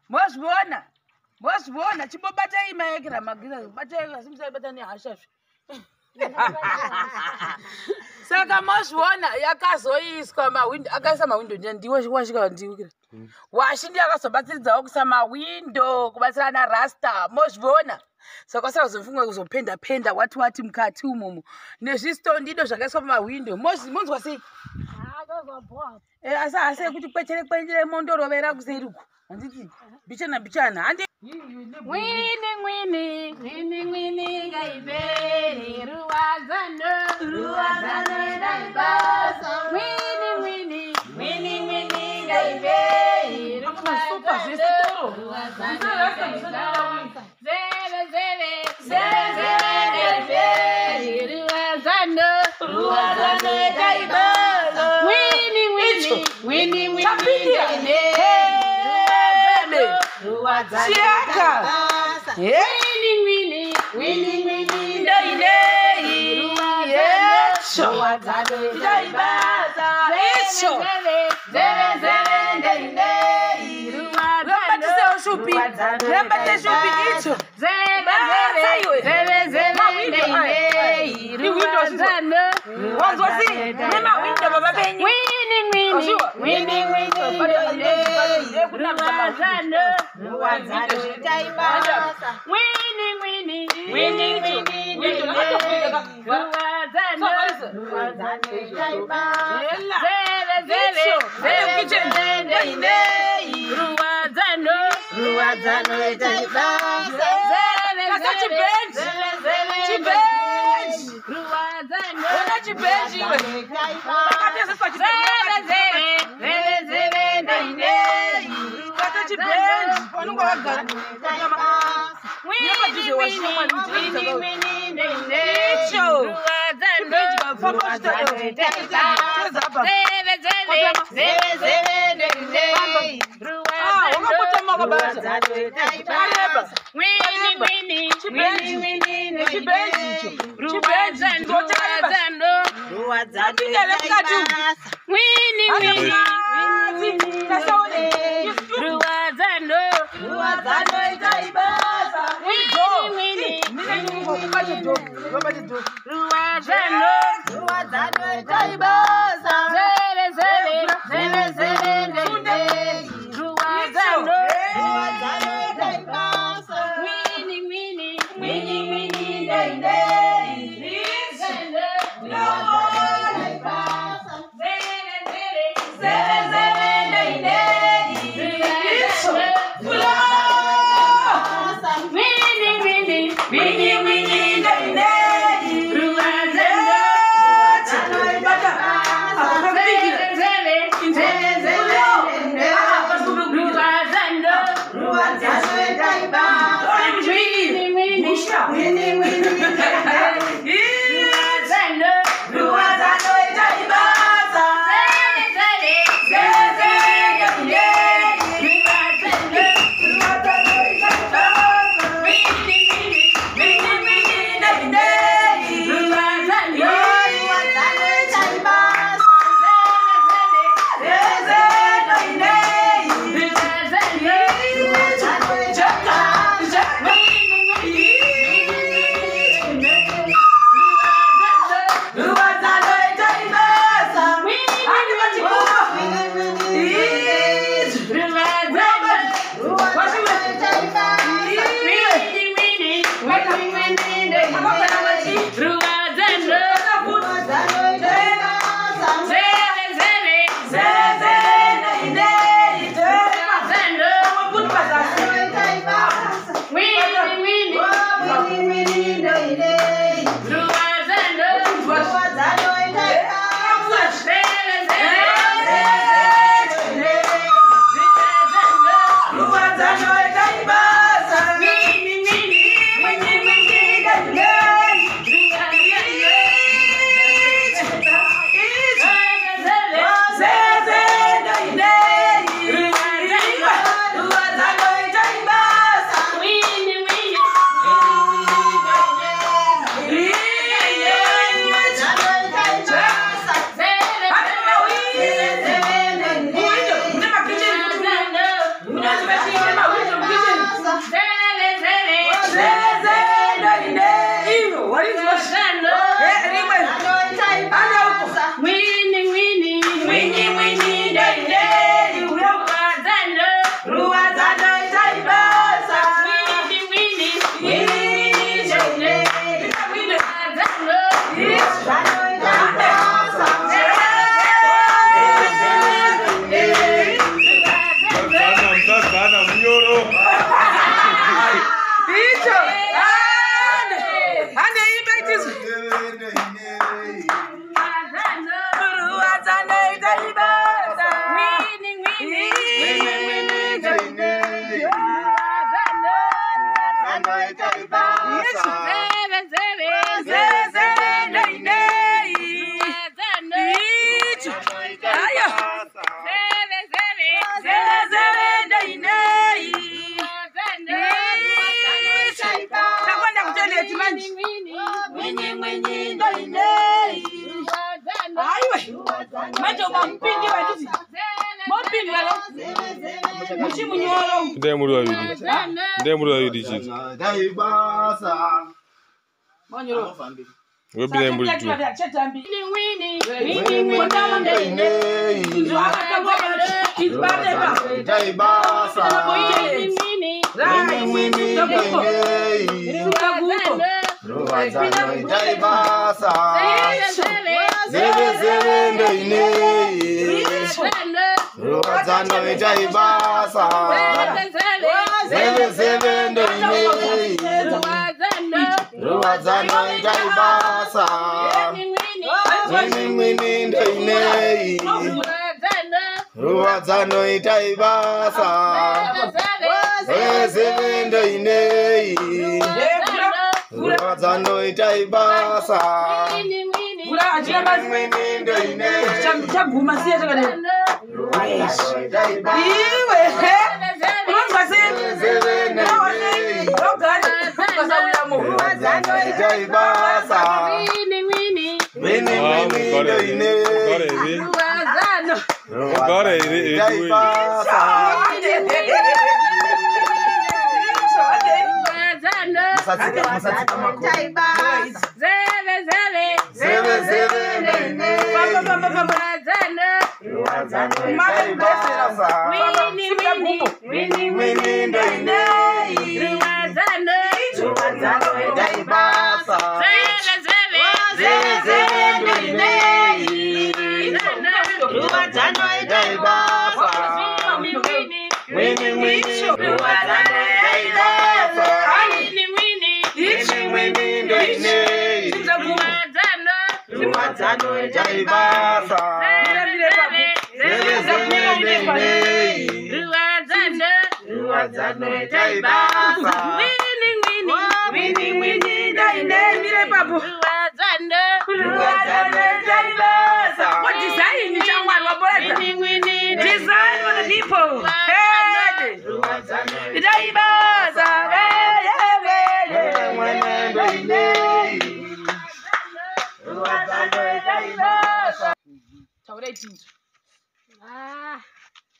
Mosvona. Mosvona chibobata imaekera magisa bata simsabata ni hashashu. Saka mosvona yakazoiswa mawindo akaisa mawindo ndiwe washika ndiwikira. Washindi akazobatsiridzawo kusa mawindo kubatsira na rasta mosvona. Saka sakazomfunga kuzopenda wati mukati umomo. Nezvistondi zvakaiswa pamawindo. Monzwa sei? Asa kuti kwenjere mondorovera kuseriku. Anditi bichana ande Winnie gaiberi ruwazano daibasa Winnie gaiberi ruwazano daibasa Winnie Chiaka. Winnie, Choka mpingi vatiti. Mopingi valo. Muchimunyoro. Ndiye muri waviri chiti. Daibasa. Monyoro. Webile muri tu. Chatambi. Wini. Daibasa.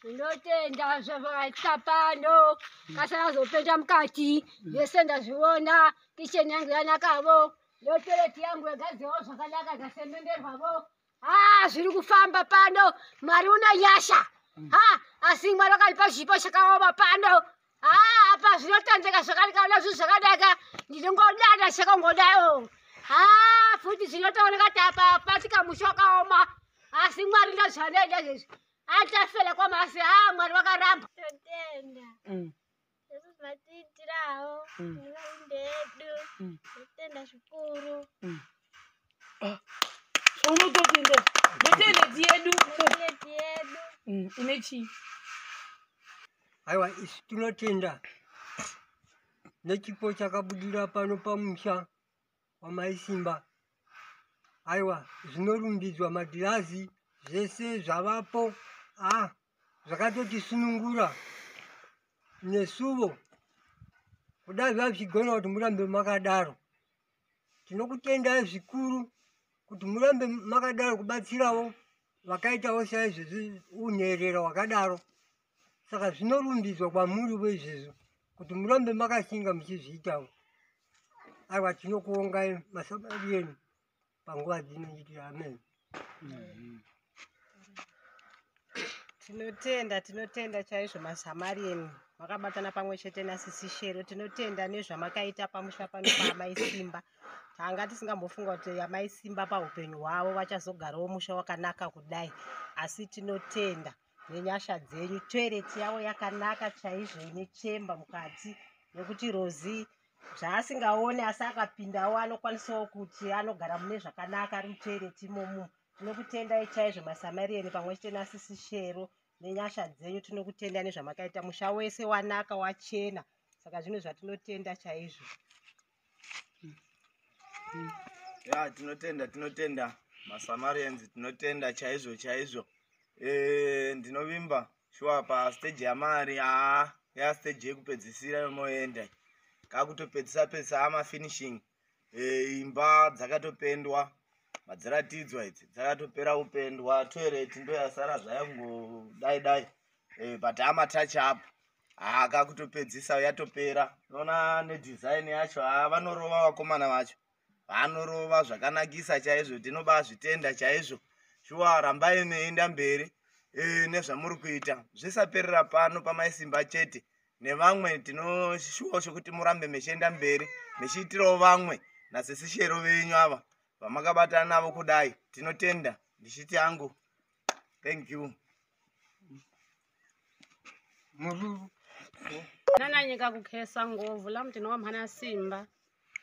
Ndotenda zvavaita pano kasazopenda mukati zvese ndazviona kicheni yangu yanakavo ndotoreti yangu yagadziwo zvakanaka zvasemenderwavo zviri kufamba pano Mwari unonyasha asi Mwari akanipa zvipo chakaoma pano apa zvinotendeka zvakanikaona zvinhu zvakanaka ndinongodada chakangodayo futi zvinotooneka kuti apa pasikamushi wakaoma asi Mwari ndozvanoenda zvezvi atafela kwamasi Mwari wakaramba totenda Yesu zvatiitirawo ndedu totenda zvikuru unototenda ndeteneti yedu inechi aiwa isi tinotenda nechipo chakabudira pano pamusha wamaisimba aiwa zvinorumbidzwa madhirazi zvese zvavapo zvakatotisunungura nesuvo kudai zvazvigona kuti murambe makadaro tinokutendai zvikuru kuti murambe makadaro kubatsirawo vakaitawo saizvozvi unherera wakadaro saka zvinorumbidzwa kwamuriwo izvezvo kuti murambe makashinga muchizviitawo aiwa tinokuongai masamari enu panguva dzinoitira amen. Tinotenda chaizvo masamarieni makabatana pamwe chete nasisi Shero. Tinotenda nezvamakaita pamusha pano paamaisimba. Tanga tisingambofunga kuti amaisimba paupenyu hwavo vachazogarawo musha wakanaka kudai, asi tinotenda nenyasha dzenyu. Toireti yavo yakanaka chaizvo ine chemba mukati, nekuti Rozi zvaasingaone asi akapindawo anokwanisawo kuti anogara mune zvakanaka ari mutoireti imomo. Tinokutendai chaizvo masamarieni pamwe chete nasisi Shero nenyasha dzenyu. Tinokutenda nezvamakaita, musha wese wanaka wachena, saka zvino zvatinotenda chaizvo. Tinotenda masamarians, tinotenda chaizvo. Ndinovimba shuwa pa stage ya mari ya stage yekupedzisira yomoenda kakutopedzisa ama finishing imba dzakatopendwa madziratidzwa idzi dzakatopera upendwa. Toilet ndo yasara zvayangodai but amatachi apo akakutopedzisa yatopera. Unoona nedesign yacho vanorova vakomana vacho, vanorova zvakanakisa chaizvo. Tinobazvitenda chaizvo. Shuwa rambai meienda mberi nezvamuri kuita, zvisaperera pano pamaisimba chete. Nevamwe tinoshuwa chokuti murambe mechienda mberi mechiitirawo vamwe nasisishero venyu ava vamakabatana navo kudai. Tinotenda. Ndichiti hangu thank you. Nananyika kukhesa ngovu la mtini wa Mhana Simba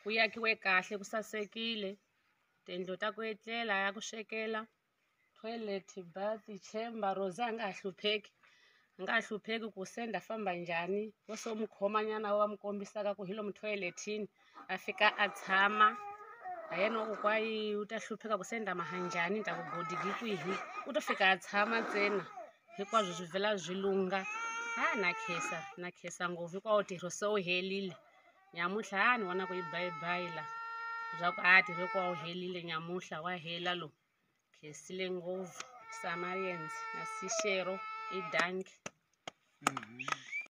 kuyakiwe kahle kusasekile. Tendlo ta kuetlela ya kushekela, toilet, bath, chamber, roza angahlupheki. Angahlupheki kusenda famba njani. Wosomkhomanyana wamkombisaka ku hilo mtoiletini afika atshama. Ayena ukwayi utahlupheka kusenda mahanjani takubodigi kwihi. Utofika atshama ntsena. Hikwazvo zvivela zvilunga. Nakhesa ngovu kwa utiro so helile. Nyamuhla ni wana kuyibayibayi la. Zvaku tirho kwa uhelile nyamuhla wa hela lo. Khesile ngovu Samarians nasishero idanki.